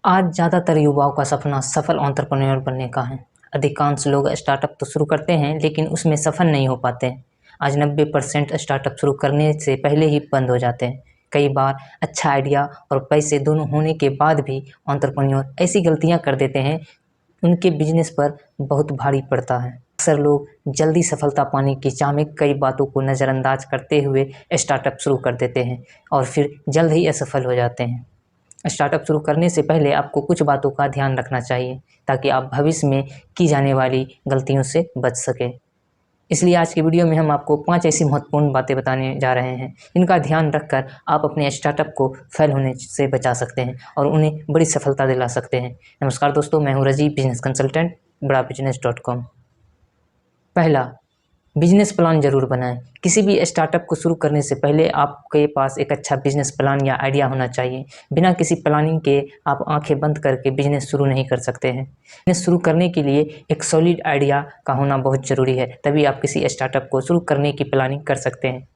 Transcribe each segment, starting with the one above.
आज ज़्यादातर युवाओं का सपना सफल एंटरप्रेन्योर बनने का है। अधिकांश लोग स्टार्टअप तो शुरू करते हैं लेकिन उसमें सफल नहीं हो पाते हैं। आज 90% स्टार्टअप शुरू करने से पहले ही बंद हो जाते हैं। कई बार अच्छा आइडिया और पैसे दोनों होने के बाद भी एंटरप्रेन्योर ऐसी गलतियां कर देते हैं, उनके बिजनेस पर बहुत भारी पड़ता है। अक्सर लोग जल्दी सफलता पाने की चाह में कई बातों को नज़रअंदाज करते हुए स्टार्टअप शुरू कर देते हैं और फिर जल्द ही असफल हो जाते हैं। स्टार्टअप शुरू करने से पहले आपको कुछ बातों का ध्यान रखना चाहिए ताकि आप भविष्य में की जाने वाली गलतियों से बच सकें। इसलिए आज की वीडियो में हम आपको 5 ऐसी महत्वपूर्ण बातें बताने जा रहे हैं, इनका ध्यान रखकर आप अपने स्टार्टअप को फेल होने से बचा सकते हैं और उन्हें बड़ी सफलता दिला सकते हैं। नमस्कार दोस्तों, मैं हूं रजीब, बिजनेस कंसल्टेंट, badabusiness.com। पहला, बिजनेस प्लान जरूर बनाएं। किसी भी स्टार्टअप को शुरू करने से पहले आपके पास एक अच्छा बिजनेस प्लान या आइडिया होना चाहिए। बिना किसी प्लानिंग के आप आंखें बंद करके बिजनेस शुरू नहीं कर सकते हैं। बिजनेस शुरू करने के लिए एक सॉलिड आइडिया का होना बहुत ज़रूरी है, तभी आप किसी स्टार्टअप को शुरू करने की प्लानिंग कर सकते हैं।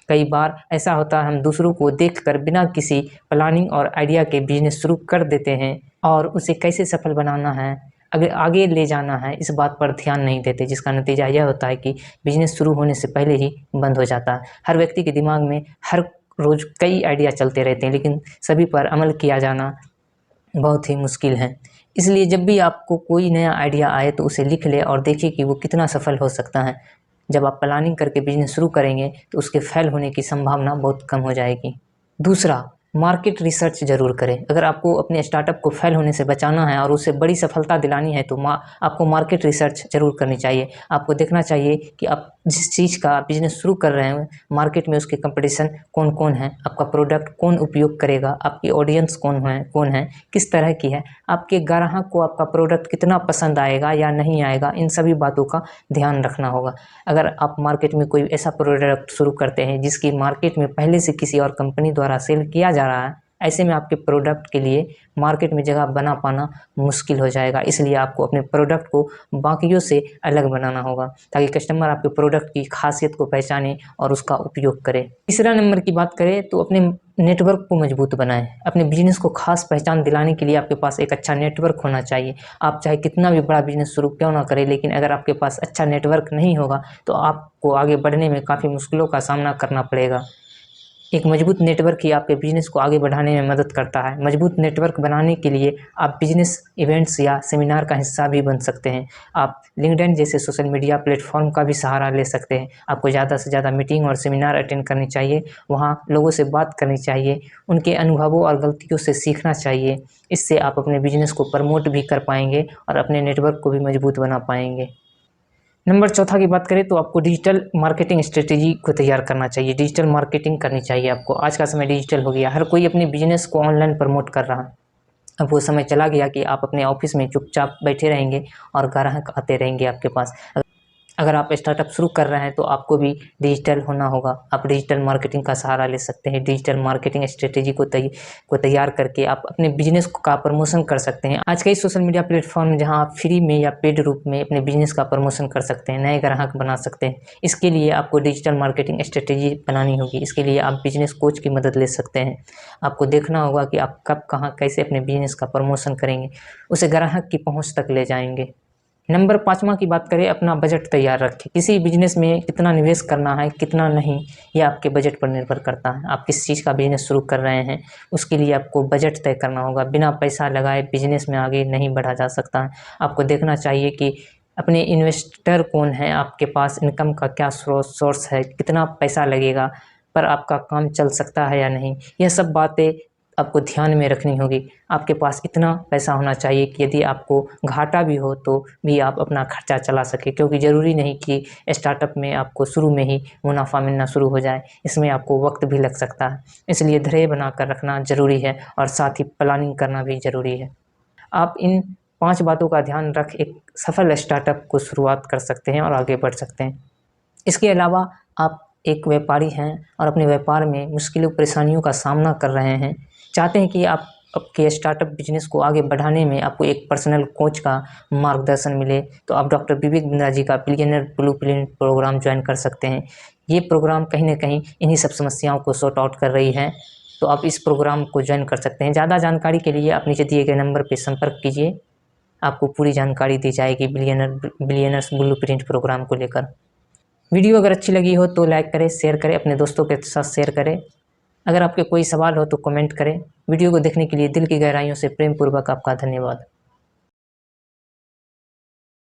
कई बार ऐसा होता है, हम दूसरों को देखकर बिना किसी प्लानिंग और आइडिया के बिजनेस शुरू कर देते हैं और उसे कैसे सफल बनाना है, अगर आगे ले जाना है, इस बात पर ध्यान नहीं देते, जिसका नतीजा यह होता है कि बिजनेस शुरू होने से पहले ही बंद हो जाता है। हर व्यक्ति के दिमाग में हर रोज़ कई आइडिया चलते रहते हैं, लेकिन सभी पर अमल किया जाना बहुत ही मुश्किल है। इसलिए जब भी आपको कोई नया आइडिया आए तो उसे लिख ले और देखिए कि वो कितना सफल हो सकता है। जब आप प्लानिंग करके बिजनेस शुरू करेंगे तो उसके फेल होने की संभावना बहुत कम हो जाएगी। दूसरा, मार्केट रिसर्च ज़रूर करें। अगर आपको अपने स्टार्टअप को फेल होने से बचाना है और उसे बड़ी सफलता दिलानी है तो आपको मार्केट रिसर्च ज़रूर करनी चाहिए। आपको देखना चाहिए कि आप जिस चीज़ का बिजनेस शुरू कर रहे हैं, मार्केट में उसके कंपटीशन कौन कौन है, आपका प्रोडक्ट कौन उपयोग करेगा, आपकी ऑडियंस कौन है, किस तरह की है, आपके ग्राहक को आपका प्रोडक्ट कितना पसंद आएगा या नहीं आएगा, इन सभी बातों का ध्यान रखना होगा। अगर आप मार्केट में कोई ऐसा प्रोडक्ट शुरू करते हैं जिसकी मार्केट में पहले से किसी और कंपनी द्वारा सेल किया जा रहा है, ऐसे में आपके प्रोडक्ट के लिए मार्केट में जगह बना पाना मुश्किल हो जाएगा। इसलिए आपको अपने प्रोडक्ट को बाकियों से अलग बनाना होगा ताकि कस्टमर आपके प्रोडक्ट की खासियत को पहचाने और उसका उपयोग करे। तीसरा नंबर की बात करें तो अपने नेटवर्क को मजबूत बनाएं। अपने बिजनेस को खास पहचान दिलाने के लिए आपके पास एक अच्छा नेटवर्क होना चाहिए। आप चाहे कितना भी बड़ा बिजनेस शुरू क्यों ना करें, लेकिन अगर आपके पास अच्छा नेटवर्क नहीं होगा तो आपको आगे बढ़ने में काफ़ी मुश्किलों का सामना करना पड़ेगा। एक मजबूत नेटवर्क ही आपके बिजनेस को आगे बढ़ाने में मदद करता है। मजबूत नेटवर्क बनाने के लिए आप बिजनेस इवेंट्स या सेमिनार का हिस्सा भी बन सकते हैं। आप लिंक्डइन जैसे सोशल मीडिया प्लेटफॉर्म का भी सहारा ले सकते हैं। आपको ज़्यादा से ज़्यादा मीटिंग और सेमिनार अटेंड करनी चाहिए, वहाँ लोगों से बात करनी चाहिए, उनके अनुभवों और गलतियों से सीखना चाहिए। इससे आप अपने बिजनेस को प्रमोट भी कर पाएंगे और अपने नेटवर्क को भी मजबूत बना पाएंगे। नंबर चौथा की बात करें तो आपको डिजिटल मार्केटिंग स्ट्रेटेजी को तैयार करना चाहिए। डिजिटल मार्केटिंग करनी चाहिए आपको। आज का समय डिजिटल हो गया, हर कोई अपने बिजनेस को ऑनलाइन प्रमोट कर रहा है। अब वो समय चला गया कि आप अपने ऑफिस में चुपचाप बैठे रहेंगे और ग्राहक आते रहेंगे आपके पास। अगर आप स्टार्टअप शुरू कर रहे हैं तो आपको भी डिजिटल होना होगा। आप डिजिटल मार्केटिंग का सहारा ले सकते हैं। डिजिटल मार्केटिंग स्ट्रेटेजी को तैयार करके आप अपने बिजनेस का प्रमोशन कर सकते हैं। आज कई सोशल मीडिया प्लेटफॉर्म जहां आप फ्री में या पेड रूप में अपने बिजनेस का प्रमोशन कर सकते हैं, नए ग्राहक बना सकते हैं। इसके लिए आपको डिजिटल मार्केटिंग स्ट्रेटेजी बनानी होगी। इसके लिए आप बिजनेस कोच की मदद ले सकते हैं। आपको देखना होगा कि आप कब, कहाँ, कैसे अपने बिजनेस का प्रमोशन करेंगे, उसे ग्राहक की पहुँच तक ले जाएंगे। नंबर 5वां की बात करें, अपना बजट तैयार रखें। किसी बिजनेस में कितना निवेश करना है, कितना नहीं, यह आपके बजट पर निर्भर करता है। आप किस चीज़ का बिजनेस शुरू कर रहे हैं, उसके लिए आपको बजट तय करना होगा। बिना पैसा लगाए बिजनेस में आगे नहीं बढ़ा जा सकता है। आपको देखना चाहिए कि अपने इन्वेस्टर कौन है, आपके पास इनकम का क्या सोर्स है, कितना पैसा लगेगा, पर आपका काम चल सकता है या नहीं, यह सब बातें आपको ध्यान में रखनी होगी। आपके पास इतना पैसा होना चाहिए कि यदि आपको घाटा भी हो तो भी आप अपना खर्चा चला सके, क्योंकि ज़रूरी नहीं कि स्टार्टअप में आपको शुरू में ही मुनाफा मिलना शुरू हो जाए। इसमें आपको वक्त भी लग सकता है। इसलिए धैर्य बनाकर रखना ज़रूरी है और साथ ही प्लानिंग करना भी ज़रूरी है। आप इन 5 बातों का ध्यान रख एक सफल स्टार्टअप को शुरुआत कर सकते हैं और आगे बढ़ सकते हैं। इसके अलावा आप एक व्यापारी हैं और अपने व्यापार में मुश्किलों परेशानियों का सामना कर रहे हैं, चाहते हैं कि आप आपके स्टार्टअप बिजनेस को आगे बढ़ाने में आपको एक पर्सनल कोच का मार्गदर्शन मिले, तो आप डॉक्टर विवेक बिंद्रा जी का बिलियनियर ब्लूप्रिंट प्रोग्राम ज्वाइन कर सकते हैं। ये प्रोग्राम कहीं ना कहीं इन्हीं सब समस्याओं को सॉर्ट आउट कर रही है। तो आप इस प्रोग्राम को ज्वाइन कर सकते हैं। ज़्यादा जानकारी के लिए आप नीचे दिए गए नंबर पर संपर्क कीजिए, आपको पूरी जानकारी दी जाएगी बिलियनर्स ब्लूप्रिंट प्रोग्राम को लेकर। वीडियो अगर अच्छी लगी हो तो लाइक करें, शेयर करें, अपने दोस्तों के साथ शेयर करें। अगर आपके कोई सवाल हो तो कमेंट करें। वीडियो को देखने के लिए दिल की गहराइयों से प्रेम पूर्वक आपका धन्यवाद।